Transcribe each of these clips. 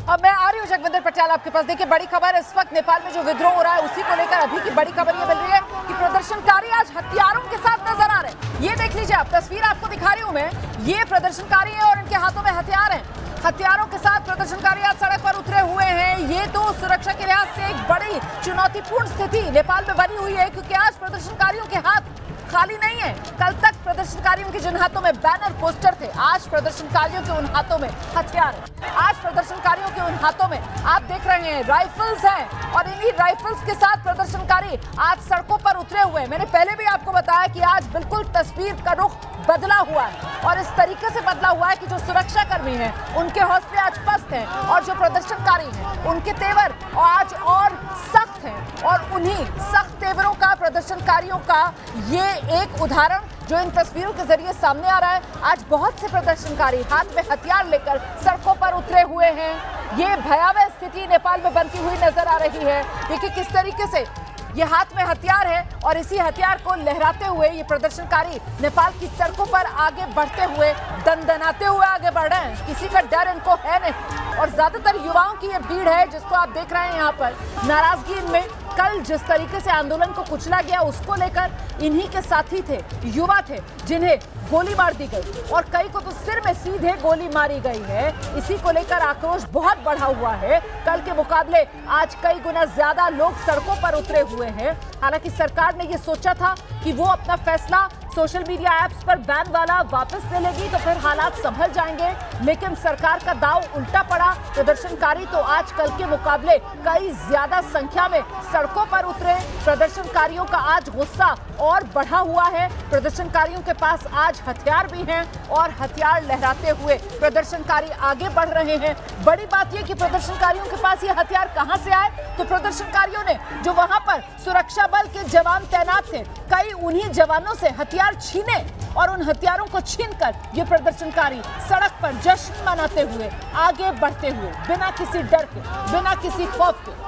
अब मैं आ रही हूँ जगविंदर पटियाला आपके पास। देखिए, बड़ी खबर इस वक्त नेपाल में जो विद्रोह हो रहा है उसी को लेकर अभी की बड़ी खबर ये मिल रही है कि प्रदर्शनकारी आज हथियारों के साथ नजर आ रहे हैं। ये देख लीजिए आप, तस्वीर आपको दिखा रही हूँ मैं। ये प्रदर्शनकारी है और इनके हाथों में हथियार हैं। हथियारों के साथ प्रदर्शनकारी आज सड़क पर उतरे हुए हैं। ये तो सुरक्षा के लिहाज से एक बड़ी चुनौतीपूर्ण स्थिति नेपाल में बनी हुई है, क्योंकि आज प्रदर्शनकारियों के हाथ खाली नहीं है। कल तक प्रदर्शनकारियों के जिन हाथों में बैनर पोस्टर थे, आज प्रदर्शनकारियों के उन हाथों में हथियार है। आज प्रदर्शनकारियों के उन हाथों में आप देख रहे हैं राइफल्स हैं, और इन्हीं राइफल्स के साथ प्रदर्शनकारी आज सड़कों पर उतरे हुए हैं। मैंने पहले भी आपको बताया कि आज बिल्कुल तस्वीर का रुख बदला हुआ है, और इस तरीके से बदला हुआ है कि जो सुरक्षा कर्मी हैं उनके हौसले आज पस्त हैं, और जो प्रदर्शनकारी हैं उनके तेवर आज और सख्त हैं। और उन्हीं सख्त तेवरों का, प्रदर्शनकारियों का ये एक उदाहरण जो इन तस्वीरों के जरिए सामने आ रहा है। आज बहुत से प्रदर्शनकारी हाथ में हथियार लेकर सड़कों पर उतरे हुए हैं। ये भयावह स्थिति नेपाल में बनती हुई नजर आ रही है। देखिए किस तरीके से ये हाथ में हथियार है, और इसी हथियार को लहराते हुए ये प्रदर्शनकारी नेपाल की सड़कों पर आगे बढ़ते हुए, दनदनाते हुए आगे बढ़ रहे हैं। किसी का डर इनको है नहीं, और ज्यादातर युवाओं की ये भीड़ है जिसको आप देख रहे हैं यहाँ पर। नाराजगी इनमें, कल जिस तरीके से आंदोलन को कुचला गया उसको लेकर इन्हीं के साथी थे, युवा थे, जिन्हें गोली मार दी गई, और कई को तो सिर में सीधे गोली मारी गई है। इसी को लेकर आक्रोश बहुत बढ़ा हुआ है। कल के मुकाबले आज कई गुना ज्यादा लोग सड़कों पर उतरे हुए हैं। हालांकि सरकार ने ये सोचा था कि वो अपना फैसला सोशल मीडिया ऐप्स पर बैन वाला वापस ले लेगी तो फिर हालात संभल जाएंगे, लेकिन सरकार का दांव उल्टा पड़ा। प्रदर्शनकारी तो आज कल के मुकाबले कई ज्यादा संख्या में सड़कों पर उतरे। प्रदर्शनकारियों का आज गुस्सा और बढ़ा हुआ है। प्रदर्शनकारियों के पास आज हथियार भी हैं, और हथियार लहराते हुए प्रदर्शनकारी आगे बढ़ रहे हैं। बड़ी बात यह कि प्रदर्शनकारियों के पास ये हथियार कहां से आए, तो प्रदर्शनकारियों ने जो वहां पर सुरक्षा बल के जवान तैनात थे, कई उन्हीं जवानों से हथियार छीने, और उन हथियारों को छीनकर ये प्रदर्शनकारी सड़क पर जश्न मनाते हुए आगे बढ़ते हुए, बिना किसी डर के, बिना किसी खौफ के।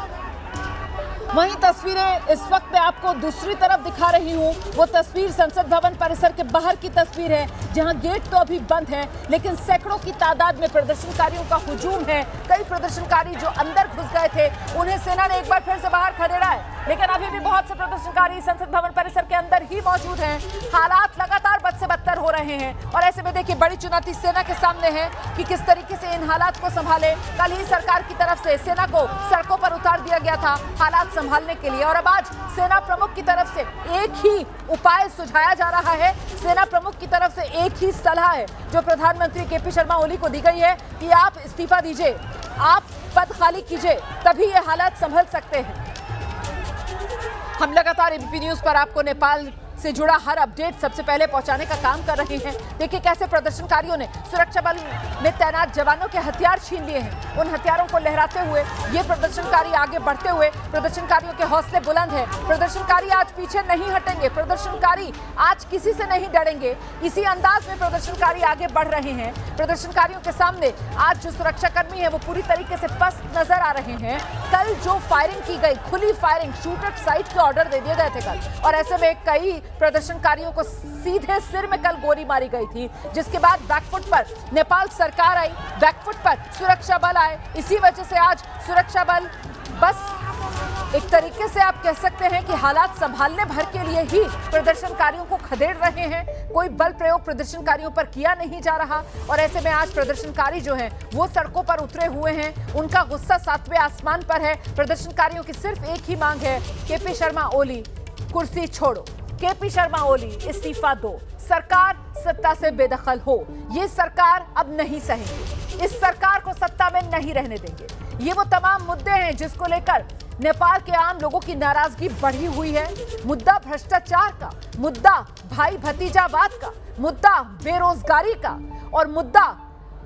वहीं तस्वीरें इस वक्त मैं आपको दूसरी तरफ दिखा रही हूं। वो तस्वीर संसद भवन परिसर के बाहर की तस्वीर है, जहां गेट तो अभी बंद है, लेकिन सैकड़ों की तादाद में प्रदर्शनकारियों का हुजूम है। कई प्रदर्शनकारी जो अंदर घुस गए थे उन्हें सेना ने एक बार फिर से बाहर खदेड़ा है, लेकिन अभी भी बहुत से प्रदर्शनकारी संसद भवन परिसर के अंदर ही मौजूद हैं। हालात लगातार बद से बदतर हो रहे हैं, और ऐसे में देखिए बड़ी चुनौती सेना के सामने है कि किस तरीके से इन हालात को संभाले। कल ही सरकार की तरफ से सेना को सड़कों पर उतार दिया गया था हालात संभालने के लिए, और अब आज सेना प्रमुख की तरफ से एक ही उपाय सुझाया जा रहा है। सेना प्रमुख की तरफ से एक ही सलाह है जो प्रधानमंत्री केपी शर्मा ओली को दी गई है कि आप इस्तीफा दीजिए, आप पद खाली कीजिए, तभी ये हालात संभल सकते हैं। हम लगातार एबीपी न्यूज पर आपको नेपाल से जुड़ा हर अपडेट सबसे पहले पहुंचाने का काम कर रहे हैं। देखिए कैसे प्रदर्शनकारियों ने सुरक्षा बल में तैनात जवानों के हथियार छीन लिए हैं। उन हथियारों को लहराते हुए ये प्रदर्शनकारी आगे बढ़ते हुए, प्रदर्शनकारियों के हौसले बुलंद हैं। प्रदर्शनकारी आज पीछे नहीं हटेंगे, प्रदर्शनकारी आज किसी से नहीं डरेंगे। इसी अंदाज में प्रदर्शनकारी आगे बढ़ रहे हैं। प्रदर्शनकारियों के सामने आज जो सुरक्षाकर्मी है वो पूरी तरीके से पस्त नजर आ रहे हैं। कल जो फायरिंग की गई, खुली फायरिंग, शूट एट साइट के ऑर्डर दे दिए गए थे कल, और ऐसे में कई प्रदर्शनकारियों को सीधे सिर में कल गोली मारी गई थी, जिसके बाद बैकफुट पर नेपाल सरकार आई, बैकफुट पर सुरक्षा बल आए। इसी वजह से आज सुरक्षा बल बस एक तरीके से आप कह सकते हैं कि हालात संभालने भर के लिए ही प्रदर्शनकारियों को खदेड़ रहे हैं। कोई बल प्रयोग प्रदर्शनकारियों पर किया नहीं जा रहा, और ऐसे में आज प्रदर्शनकारी जो हैं वो सड़कों पर उतरे हुए हैं। उनका गुस्सा सातवें आसमान पर है। प्रदर्शनकारियों की सिर्फ एक ही मांग है, केपी शर्मा ओली कुर्सी छोड़ो, केपी शर्मा ओली इस्तीफा दो, सरकार सत्ता से बेदखल हो। ये सरकार अब नहीं सहेंगे, इस सरकार को सत्ता में नहीं रहने देंगे। ये वो तमाम मुद्दे हैं जिसको लेकर नेपाल के आम लोगों की नाराजगी बढ़ी हुई है। मुद्दा भ्रष्टाचार का, मुद्दा भाई भतीजावाद का, मुद्दा बेरोजगारी का, और मुद्दा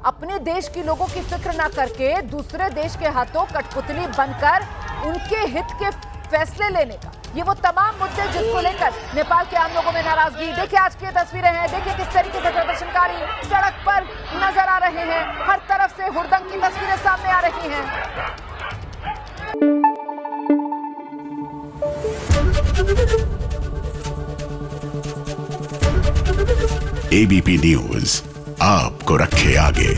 अपने देश के लोगों की फिक्र ना करके दूसरे देश के हाथों कठपुतली बनकर उनके हित के फैसले लेने का। ये वो तमाम मुद्दे जिसको लेकर नेपाल के आम लोगों में नाराजगी। देखिए आज की तस्वीरें हैं, देखिए किस तरीके से प्रदर्शनकारी सड़क पर नजर आ रहे हैं। हर तरफ से हुड़दंग की तस्वीरें सामने आ रही हैं। एबीपी न्यूज आपको रखे आगे।